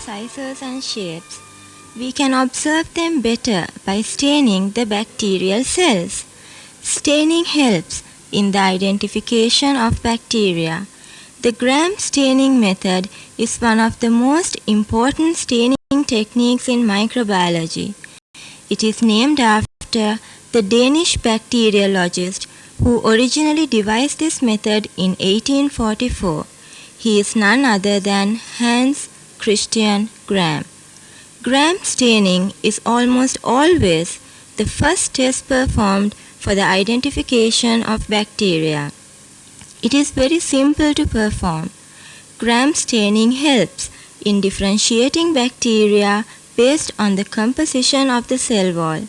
sizes and shapes. We can observe them better by staining the bacterial cells. Staining helps in the identification of bacteria. The Gram staining method is one of the most important staining techniques in microbiology. It is named after the Danish bacteriologist who originally devised this method in 1844. He is none other than Hans Christian Gram. Gram staining is almost always the first test performed for the identification of bacteria. It is very simple to perform. Gram staining helps in differentiating bacteria based on the composition of the cell wall.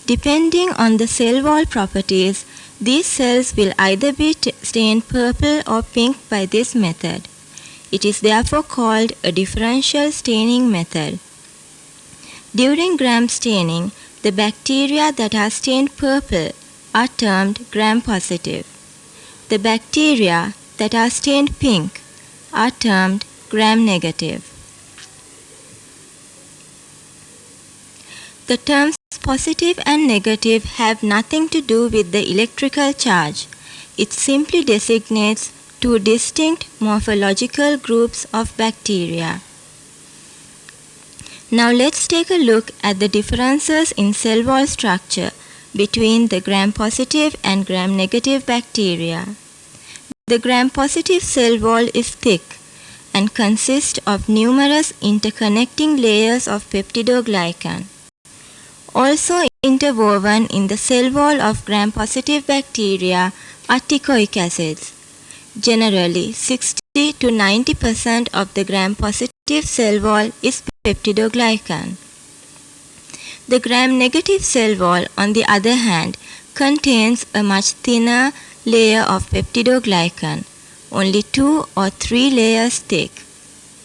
Depending on the cell wall properties, these cells will either be stained purple or pink by this method. It is therefore called a differential staining method. During Gram staining, the bacteria that are stained purple are termed Gram-positive. The bacteria that are stained pink are termed Gram-negative. The terms positive and negative have nothing to do with the electrical charge. It simply designates two distinct morphological groups of bacteria. Now let's take a look at the differences in cell wall structure between the Gram-positive and Gram-negative bacteria. The Gram-positive cell wall is thick and consists of numerous interconnecting layers of peptidoglycan. Also interwoven in the cell wall of Gram-positive bacteria are teichoic acids. Generally, 60 to 90% of the Gram-positive cell wall is peptidoglycan. The Gram-negative cell wall, on the other hand, contains a much thinner layer of peptidoglycan, only 2 or 3 layers thick.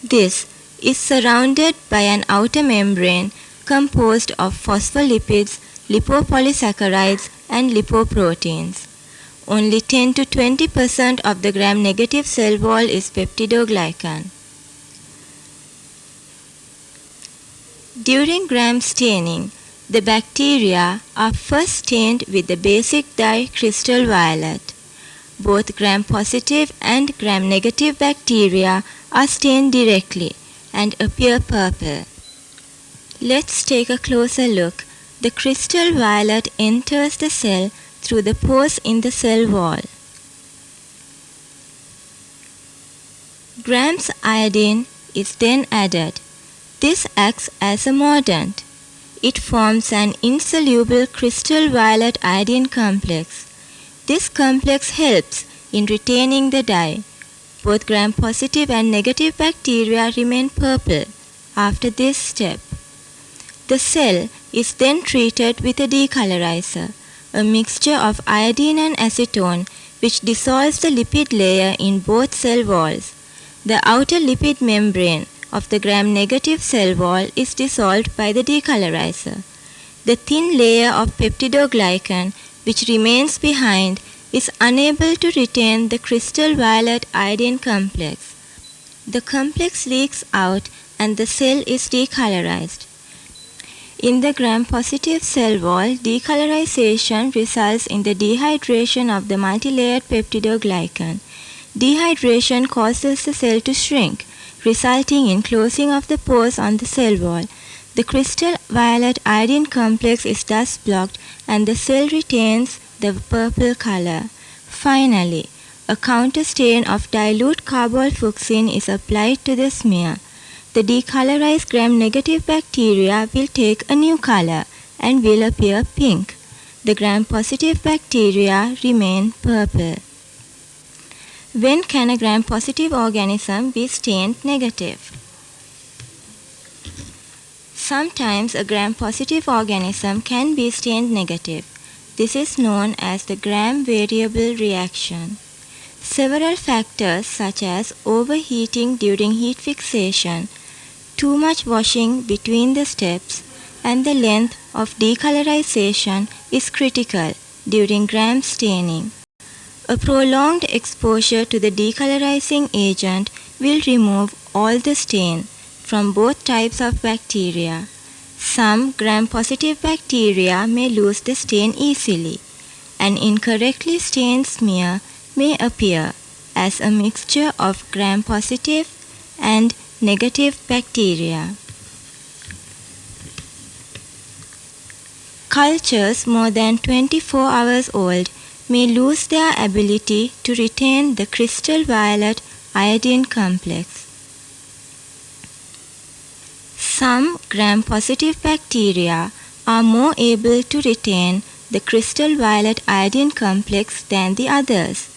This is surrounded by an outer membrane composed of phospholipids, lipopolysaccharides, and lipoproteins. Only 10 to 20% of the Gram-negative cell wall is peptidoglycan. During Gram staining, the bacteria are first stained with the basic dye crystal violet. Both Gram-positive and Gram-negative bacteria are stained directly and appear purple. Let's take a closer look. The crystal violet enters the cell through the pores in the cell wall. Gram's iodine is then added. This acts as a mordant. It forms an insoluble crystal violet iodine complex. This complex helps in retaining the dye. Both Gram-positive and negative bacteria remain purple after this step. The cell is then treated with a decolorizer, a mixture of iodine and acetone which dissolves the lipid layer in both cell walls. The outer lipid membrane of the Gram-negative cell wall is dissolved by the decolorizer. The thin layer of peptidoglycan which remains behind is unable to retain the crystal violet iodine complex. The complex leaks out and the cell is decolorized. In the Gram-positive cell wall, decolorization results in the dehydration of the multilayered peptidoglycan. Dehydration causes the cell to shrink, resulting in closing of the pores on the cell wall. The crystal violet iodine complex is thus blocked and the cell retains the purple color. Finally, a counter stain of dilute carbolfuchsin is applied to the smear. The decolorized Gram-negative bacteria will take a new color and will appear pink. The Gram-positive bacteria remain purple. When can a Gram-positive organism be stained negative? Sometimes a Gram-positive organism can be stained negative. This is known as the Gram variable reaction. Several factors such as overheating during heat fixation, too much washing between the steps, and the length of decolorization is critical during Gram staining. A prolonged exposure to the decolorizing agent will remove all the stain. from both types of bacteria. Some gram-positive bacteria may lose the stain easily. An incorrectly stained smear may appear as a mixture of gram-positive and negative bacteria. Cultures more than 24 hours old may lose their ability to retain the crystal violet iodine complex. Some gram-positive bacteria are more able to retain the crystal violet iodine complex than the others.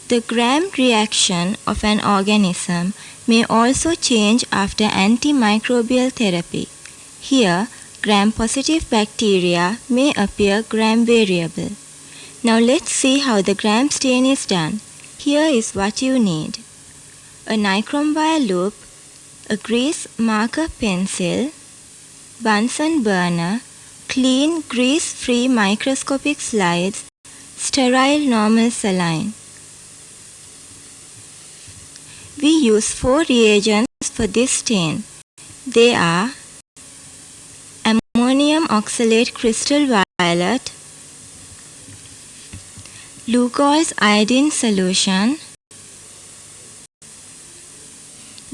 The gram reaction of an organism may also change after antimicrobial therapy. Here, gram-positive bacteria may appear gram variable. Now let's see how the gram stain is done. Here is what you need: a nichrome wire loop, a grease marker pencil, Bunsen burner, clean grease-free microscopic slides, sterile normal saline. We use 4 reagents for this stain. They are ammonium oxalate crystal violet, Lugol's iodine solution,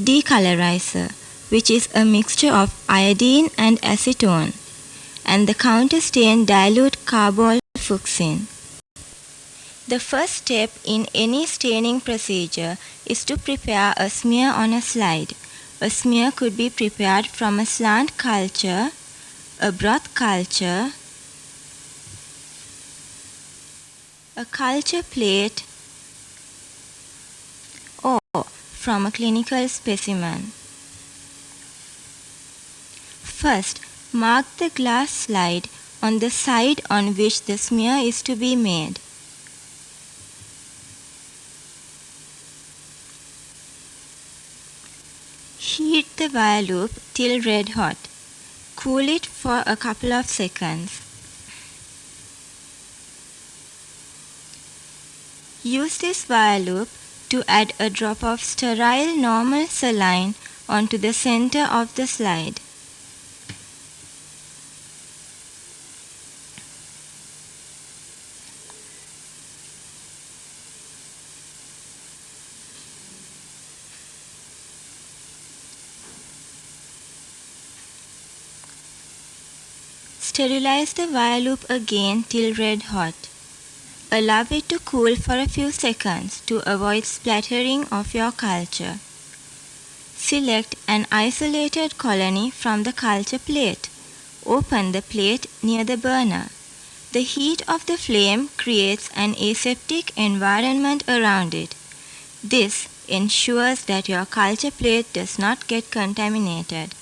decolorizer, which is a mixture of iodine and acetone, and the counterstain dilute carbol-fuchsin. The first step in any staining procedure is to prepare a smear on a slide. A smear could be prepared from a slant culture, a broth culture, a culture plate, or from a clinical specimen. First, mark the glass slide on the side on which the smear is to be made. Heat the wire loop till red hot. Cool it for a couple of seconds. Use this wire loop to add a drop of sterile normal saline onto the center of the slide. Sterilize the wire loop again till red hot. Allow it to cool for a few seconds to avoid splattering of your culture. Select an isolated colony from the culture plate. Open the plate near the burner. The heat of the flame creates an aseptic environment around it. This ensures that your culture plate does not get contaminated.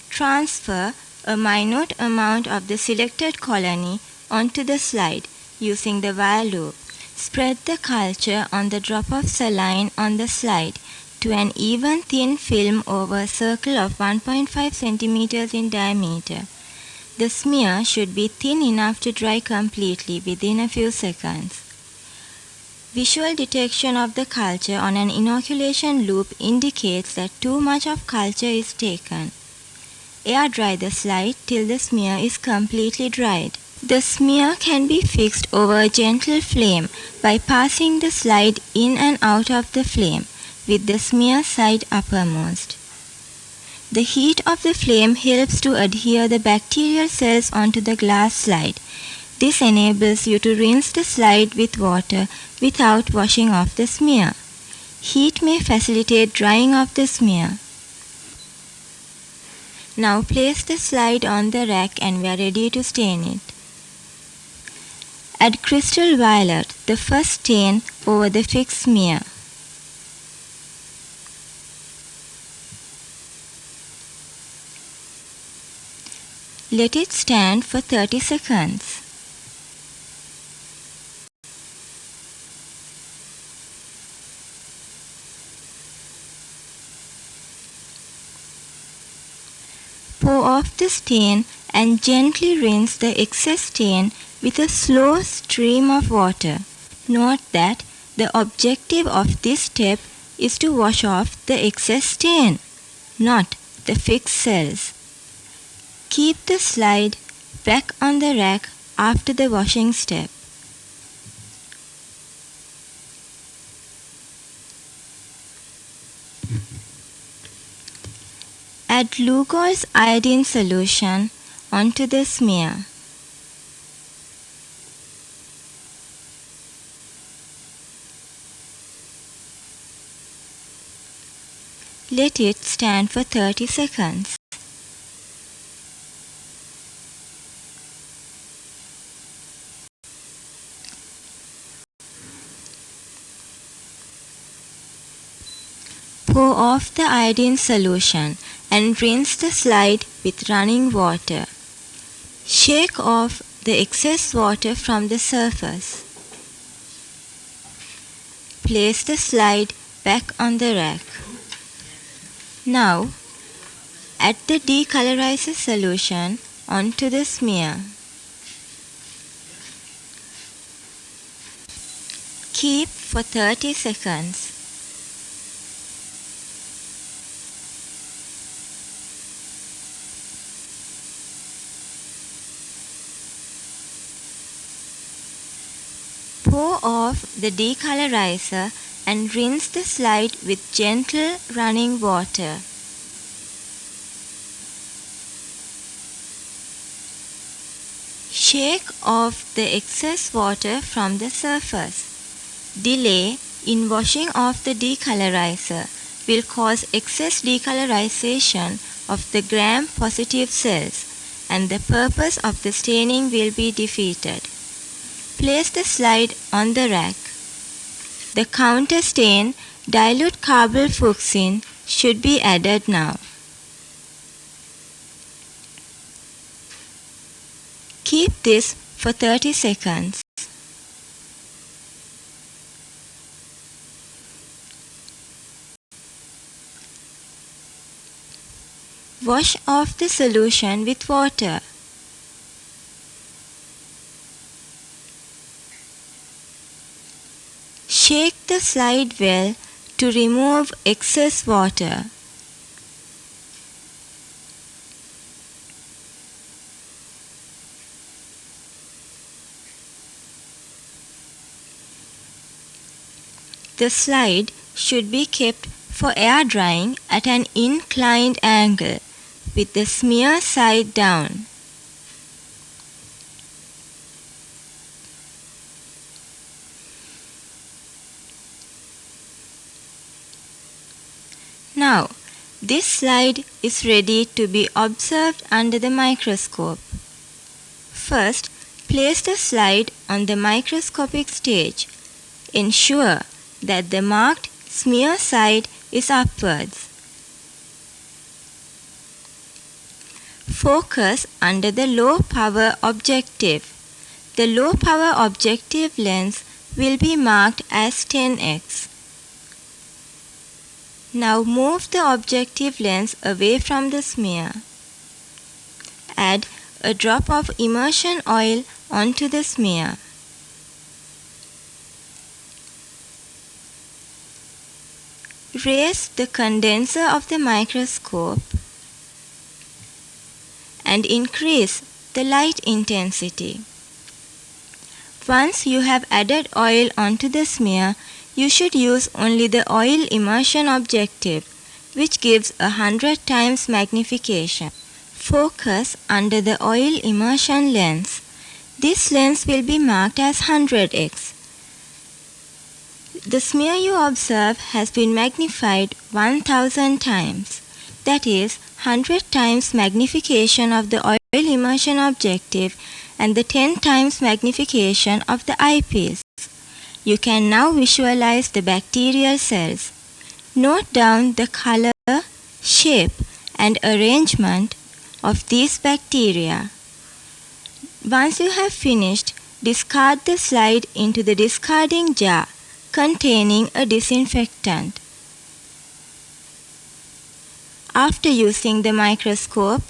Transfer a minute amount of the selected colony onto the slide using the wire loop. Spread the culture on the drop of saline on the slide to an even thin film over a circle of 1.5 cm in diameter. The smear should be thin enough to dry completely within a few seconds. Visual detection of the culture on an inoculation loop indicates that too much of culture is taken. Air dry the slide till the smear is completely dried. The smear can be fixed over a gentle flame by passing the slide in and out of the flame with the smear side uppermost. The heat of the flame helps to adhere the bacterial cells onto the glass slide. This enables you to rinse the slide with water without washing off the smear. Heat may facilitate drying of the smear. Now place the slide on the rack and we are ready to stain it. Add crystal violet, the first stain, over the fixed smear. Let it stand for 30 seconds. Pour off the stain and gently rinse the excess stain with a slow stream of water. Note that the objective of this step is to wash off the excess stain, not the fixed cells. Keep the slide back on the rack after the washing step. Add Lugol's iodine solution onto the smear. Let it stand for 30 seconds. Pour off the iodine solution and rinse the slide with running water. Shake off the excess water from the surface. Place the slide back on the rack. Now, add the decolorizer solution onto the smear. Keep for 30 seconds. Pour off the decolorizer and rinse the slide with gentle running water. Shake off the excess water from the surface. Delay in washing off the decolorizer will cause excess decolorization of the gram-positive cells, and the purpose of the staining will be defeated. Place the slide on the rack. The counter stain dilute carbylfuchsin should be added now. Keep this for 30 seconds. Wash off the solution with water. Shake the slide well to remove excess water. The slide should be kept for air drying at an inclined angle with the smear side down. Now, this slide is ready to be observed under the microscope. First, place the slide on the microscopic stage. Ensure that the marked smear side is upwards. Focus under the low power objective. The low power objective lens will be marked as 10x. Now move the objective lens away from the smear. Add a drop of immersion oil onto the smear. Raise the condenser of the microscope and increase the light intensity. Once you have added oil onto the smear, you should use only the oil immersion objective, which gives 100 times magnification. Focus under the oil immersion lens. This lens will be marked as 100x. The smear you observe has been magnified 1000 times. That is 100 times magnification of the oil immersion objective and the 10 times magnification of the eyepiece. You can now visualize the bacterial cells. Note down the color, shape, and arrangement of these bacteria. Once you have finished, discard the slide into the discarding jar containing a disinfectant. After using the microscope,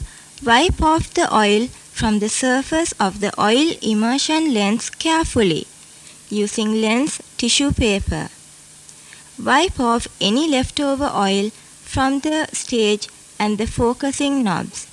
wipe off the oil from the surface of the oil immersion lens carefully using lens tissue paper. Wipe off any leftover oil from the stage and the focusing knobs.